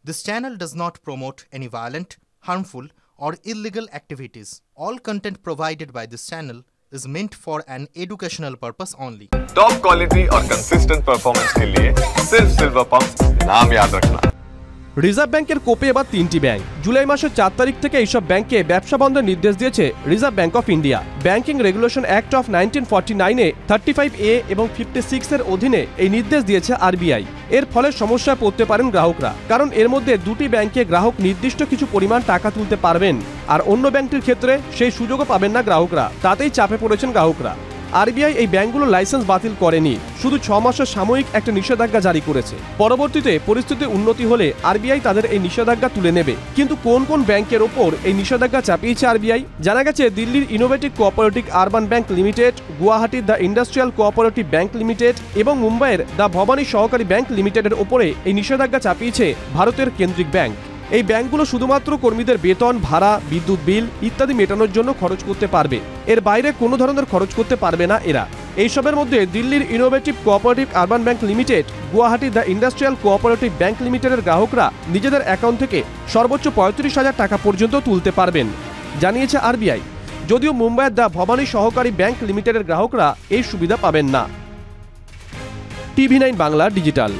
This channel does not promote any violent, harmful, or illegal activities. All content provided by this channel is meant for an educational purpose only. Top quality और consistent performance के लिए सिर्फ silver pump नाम याद रखना। Reserve ব্যাংকের কোপে এবার তিনটি ব্যাংক। জুলাই মাসের 4 তারিখ থেকে এইসব ব্যাংকে ব্যবসা বন্ধের নির্দেশ দিয়েছে reserve bank of India. Banking regulation act of 1949 35A এবং 56 এর অধীনে এই নির্দেশ দিয়েছে আরবিআই। এর ফলে সমস্যায় পড়তে পারেন গ্রাহকরা, কারণ এর মধ্যে দুটি ব্যাংকে গ্রাহক নির্দিষ্ট কিছু পরিমাণ টাকা তুলতে পারবেন, আর অন্য ব্যাংকটির ক্ষেত্রে সেই সুযোগও পাবেন না গ্রাহকরা। তাতেই চাপে পড়েছেন গ্রাহকরা। আরবিআই এই ব্যাংকগুলোর লাইসেন্স বাতিল করেনি, শুধু 6 মাসের সাময়িক একটা নিষেধাজ্ঞা জারি করেছে। পরবর্তীতে পরিস্থিতির উন্নতি হলে আরবিআই তাদের এই নিষেধাজ্ঞা তুলে নেবে। কিন্তু কোন কোন ব্যাংকের ওপর এই নিষেধাজ্ঞা চাপিয়েছে আরবিআই? জানা গেছে দিল্লির innovative cooperative urban bank limited, গুয়াহাটির the industrial cooperative bank limited এবং মুম্বাইয়ের দ্য ভবানী সহকারী ব্যাংক লিমিটেডের ওপরে এই নিষেধাজ্ঞা চাপিয়েছে ভারতের কেন্দ্রিক ব্যাংক। এই ব্যাংকগুলো শুধুমাত্র কর্মীদের বেতন, ভাড়া, বিদ্যুৎ বিল ইত্যাদি মেটানোর জন্য খরচ করতে পারবে। এর বাইরে কোনো ধরনের খরচ করতে পারবে না এরা। এইসবের মধ্যে দিল্লির innovative cooperative urban bank limited, গুয়াহাটির দ্য ইন্ডাস্ট্রিয়াল কোঅপারেটিভ ব্যাংক লিমিটেডের গ্রাহকরা নিজেদের অ্যাকাউন্ট থেকে সর্বোচ্চ 35,000 টাকা পর্যন্ত তুলতে পারবেন, জানিয়েছে আরবিআই। যদিও মুম্বাইয়ের দ্য ভবানী সহকারী ব্যাংক লিমিটেডের গ্রাহকরা এই সুবিধা পাবেন না। TV9 Bangla digital.